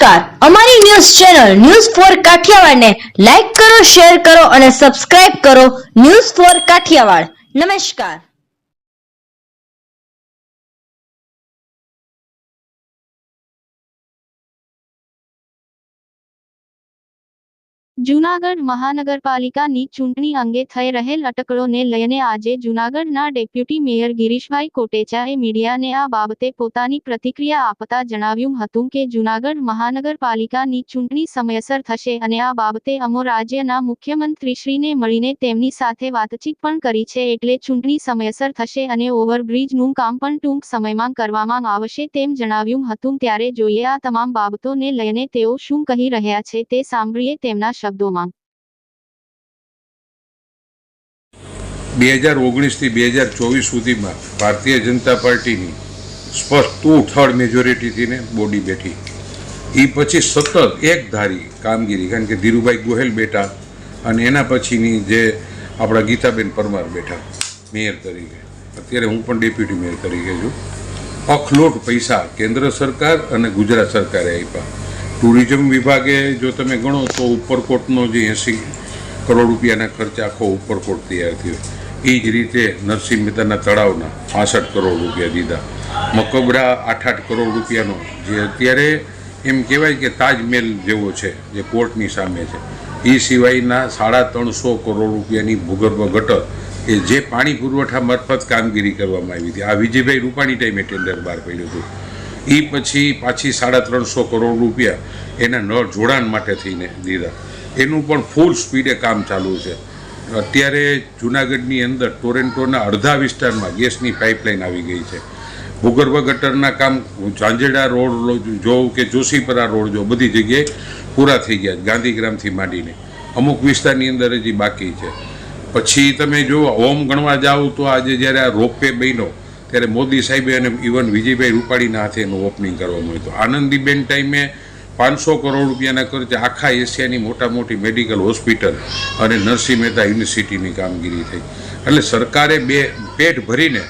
નમસ્કાર, અમારી news channel news for કાઠિયાવાડને લાઈક કરો, શેર કરો અને સબસ્ક્રાઇબ કરો. News for Kathiawad. નમસ્કાર. જૂનાગઢ મહાનગરપાલિકાની ચૂંટણી અંગે થઈ રહેલ અટકળોને લઈને આજે જૂનાગઢના ડેપ્યુટી મેયર ગિરીશભાઈ કોટેચાએ મીડિયાને આ બાબતે પોતાની પ્રતિક્રિયા આપતા જણાવ્યું હતું કે જૂનાગઢ મહાનગરપાલિકાની ચૂંટણી સમયસર થશે અને આ બાબતે અમો રાજ્યના મુખ્યમંત્રીશ્રીને મળીને તેમની સાથે વાતચીત પણ કરી છે, એટલે ચૂંટણી સમયસર થશે અને ઓવરબ્રિજનું કામ પણ ટૂંક સમયમાં કરવામાં આવશે તેમ જણાવ્યું હતું. ત્યારે જોઈએ આ તમામ બાબતોને લઈને તેઓ શું કહી રહ્યા છે તે સાંભળીએ તેમના શબ્દોમાં. 2019 થી 2024 સુધીમાં ભારતીય જનતા પાર્ટીની સ્પષ્ટ 2/3 મેજોરિટીથી બોડી બેઠી. એ પછી સતત એક ધારી કામગીરી, કારણ કે ધીરુભાઈ ગોહેલ બેઠા અને એના પછીની જે આપણા ગીતાબેન પરમાર બેઠા મેયર તરીકે, અત્યારે હું પણ ડેપ્યુટી મેયર તરીકે છું. અખલોટ પૈસા કેન્દ્ર સરકાર અને ગુજરાત સરકારે આપ્યા. ટુરિઝમ વિભાગે જો તમે ગણો તો ઉપરકોટનો જે 80 કરોડ રૂપિયાના ખર્ચે આખો ઉપરકોટ તૈયાર થયો. એ જ રીતે નરસિંહ મહેતાના તળાવના 65 કરોડ રૂપિયા દીધા. મકબરા 8-8 કરોડ રૂપિયાનો, જે અત્યારે એમ કહેવાય કે તાજમહેલ જેવો છે, જે કોર્ટની સામે છે. એ સિવાયના 350 કરોડ રૂપિયાની ભૂગર્ભ ગટર કે જે પાણી પુરવઠા મારફત કામગીરી કરવામાં આવી હતી. આ વિજયભાઈ રૂપાણી ટાઈમે ટેન્ડર બહાર પડ્યું હતું. એ પછી પાછી 350 કરોડ રૂપિયા એના નળ જોડાણ માટે થઈને દીધા. એનું પણ ફૂલ સ્પીડે કામ ચાલુ છે. અત્યારે જૂનાગઢની અંદર ટોરેન્ટોના અડધા વિસ્તારમાં ગેસની પાઇપલાઇન આવી ગઈ છે. ભૂગર્ભ ગટરના કામ ઝાંઝેડા રોડ જો કે જોશીપરા રોડ જો બધી જગ્યાએ પૂરા થઈ ગયા. ગાંધીગ્રામથી માંડીને અમુક વિસ્તારની અંદર હજી બાકી છે. પછી તમે જો ઓમ ગણવા જાઓ તો આજે જ્યારે આ રોપવે બન્યો ત્યારે મોદી સાહેબે અને ઇવન વિજયભાઈ રૂપાણીના હાથે એનું ઓપનિંગ કરવામાં આવ્યું હતું. આનંદીબેન ટાઈમે 500 કરોડ રૂપિયાના ખર્ચે આખા એશિયાની મોટા મોટી મેડિકલ હોસ્પિટલ અને નરસિંહ મહેતા યુનિવર્સિટીની કામગીરી થઈ. એટલે સરકારે પેટ ભરીને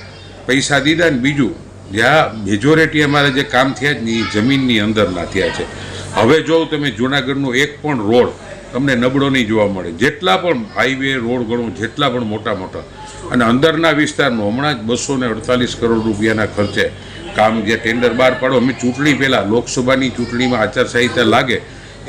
પૈસા દીધા. ને બીજું, જ્યાં મેજોરિટી અમારા જે કામ થયા જ ને એ જમીનની અંદરના થયા છે. હવે જો તમે જૂનાગઢનો એક પણ રોડ તમને નબળો નહીં જોવા મળે. જેટલા પણ હાઈવે રોડ ગણો, જેટલા પણ મોટા મોટા અને અંદરના વિસ્તારનો હમણાં જ 248 કરોડ રૂપિયાના ખર્ચે કામ જે ટેન્ડર બહાર પાડો. અમે ચૂંટણી પહેલાં, લોકસભાની ચૂંટણીમાં આચારસંહિતા લાગે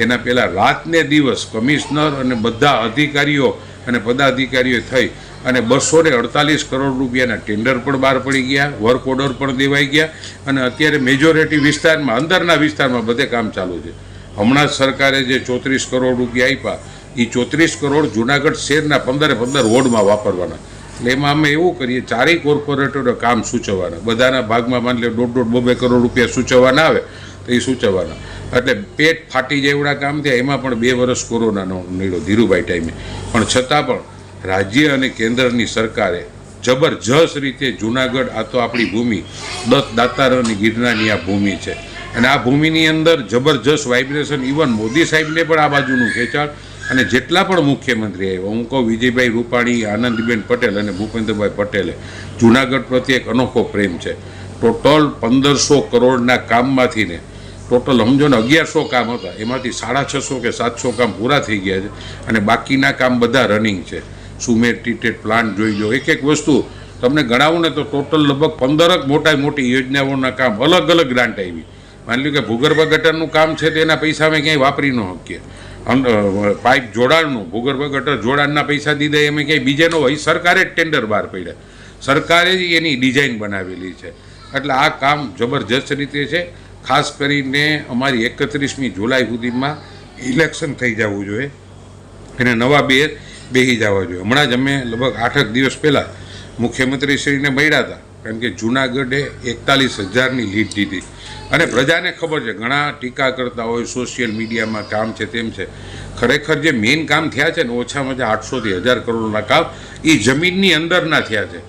એના પહેલાં રાતને દિવસ કમિશનર અને બધા અધિકારીઓ અને પદાધિકારીઓ થઈ અને 248 કરોડ રૂપિયાના ટેન્ડર પણ બહાર પડી ગયા, વર્ક ઓર્ડર પણ દેવાઈ ગયા અને અત્યારે મેજોરિટી વિસ્તારમાં, અંદરના વિસ્તારમાં બધે કામ ચાલુ છે. હમણાં જ સરકારે જે 34 કરોડ રૂપિયા આપ્યા, એ 34 કરોડ જૂનાગઢ શહેરના 15 વોર્ડમાં વાપરવાના. એટલે એમાં અમે એવું કરીએ, ચારેય કોર્પોરેટરો કામ સૂચવવાના. બધાના ભાગમાં માની લે 1.5-2 કરોડ રૂપિયા સૂચવવાના આવે તો એ સૂચવવાના. એટલે પેટ ફાટી જાય એવડા કામ થયા. એમાં પણ 2 વર્ષ કોરોનાનો નીડો ધીરુભાઈ ટાઈમે, પણ છતાં પણ રાજ્ય અને કેન્દ્રની સરકારે જબરજસ્ત રીતે જૂનાગઢ, આ તો આપણી ભૂમિ, દત્ત દાતાર અને ગિરનારની આ ભૂમિ છે અને આ ભૂમિની અંદર જબરજસ્ત વાઇબ્રેશન, ઇવન મોદી સાહેબને પણ આ બાજુનું ખેંચાણ અને જેટલા પણ મુખ્યમંત્રી આવ્યા, હું કહું વિજયભાઈ રૂપાણી, આનંદીબેન પટેલ અને ભૂપેન્દ્રભાઈ પટેલે જૂનાગઢ પ્રત્યે એક અનોખો પ્રેમ છે. ટોટલ 1500 કરોડના કામમાંથી ને ટોટલ સમજો ને 1100 કામ હતા, એમાંથી 650 કે 700 કામ પૂરા થઈ ગયા છે અને બાકીના કામ બધા રનિંગ છે. સુમેર ટ્રીટેડ પ્લાન્ટ જોઈ લો, એક એક વસ્તુ તમને ગણાવું ને તો ટોટલ લગભગ 15 મોટી યોજનાઓના કામ અલગ અલગ ગ્રાન્ટ આવી. માની લો કે ભૂગર્ભ ગટરનું કામ છે તેના પૈસા અમે ક્યાંય વાપરી ન શકીએ. પાઇપ જોડાણનું, ભૂગર્ભ ગટર જોડાણના પૈસા દીધા એમ ક્યાંય બીજે ન હોય. સરકારે જ ટેન્ડર બહાર પડ્યા, સરકારે જ એની ડિઝાઇન બનાવેલી છે. એટલે આ કામ જબરજસ્ત રીતે છે. ખાસ કરીને અમારી 31મી જુલાઈ સુધીમાં ઇલેક્શન થઈ જવું જોઈએ અને નવા બેસી જવા જોઈએ. હમણાં જ અમે લગભગ 8 દિવસ પહેલાં મુખ્યમંત્રીશ્રીને મળ્યા હતા, કારણ કે જૂનાગઢે 41,000ની લીડ દીધી અને પ્રજાને ખબર છે. ઘણા ટીકા કરતા હોય સોશિયલ મીડિયામાં, કામ છે તેમ છે. ખરેખર જે મેઇન કામ થયા છે ને, ઓછામાં ઓછા 800 થી 1000 કરોડના કામ એ જમીનની અંદરના થયા છે.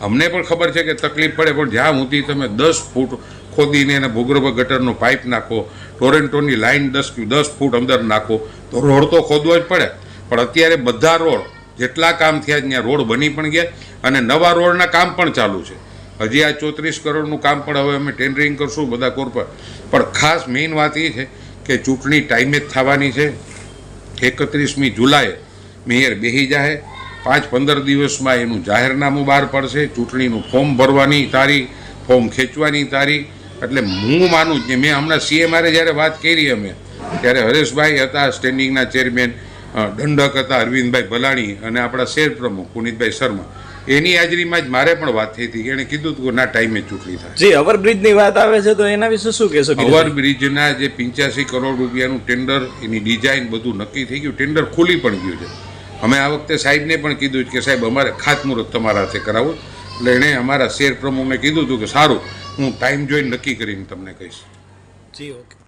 અમને પણ ખબર છે કે તકલીફ પડે, પણ જ્યાં સુધી તમે 10 ફૂટ ખોદીને એને ભૂગર્ભ ગટરનો પાઇપ નાખો, ટોરેન્ટોની લાઇન 10 ફૂટ અંદર નાખો તો રોડ તો ખોદવો જ પડે. પણ અત્યારે બધા રોડ જેટલા કામ થયા ત્યાં રોડ બની પણ ગયા અને નવા રોડના કામ પણ ચાલુ છે. હજી આ 34 કરોડનું કામ પણ હવે અમે ટેન્ડરિંગ કરશું બધા કોર્પોરેટ. પણ ખાસ મેઇન વાત એ છે કે ચૂંટણી ટાઈમે જ થવાની છે. 31મી જુલાઈએ મેયર બેસી જાય, 5-15 દિવસમાં એનું જાહેરનામું બહાર પડશે, ચૂંટણીનું ફોર્મ ભરવાની તારીખ, ફોર્મ ખેંચવાની તારીખ. એટલે હું માનું કે મેં હમણાં CMRએ જ્યારે વાત કરી અમે ત્યારે હરેશભાઈ હતા સ્ટેન્ડિંગના ચેરમેન, દંડક હતા અરવિંદભાઈ ભલાણી અને આપણા શહેર પ્રમુખ પુનિતભાઈ શર્મા, એની હાજરીમાં જ મારે પણ વાત થઈ હતી. એણે કીધું હતું કે ના ટાઈમે ચૂંટણી થાય. જી, ઓવરબ્રિજની વાત આવે છે તો એના વિશે શું કહેશો? ઓવરબ્રિજના જે 85 કરોડ રૂપિયાનું ટેન્ડર, એની ડિઝાઇન બધું નક્કી થઈ ગયું, ટેન્ડર ખુલી પણ ગયું છે. અમે આ વખતે સાહેબને પણ કીધું કે સાહેબ અમારે ખાતમુહૂર્ત તમારા હાથે કરાવો. એટલે એણે અમારા શહેર પ્રમુખને કીધું હતું કે સારું, હું ટાઈમ જોઈને નક્કી કરીને તમને કહીશ. જી, ઓકે.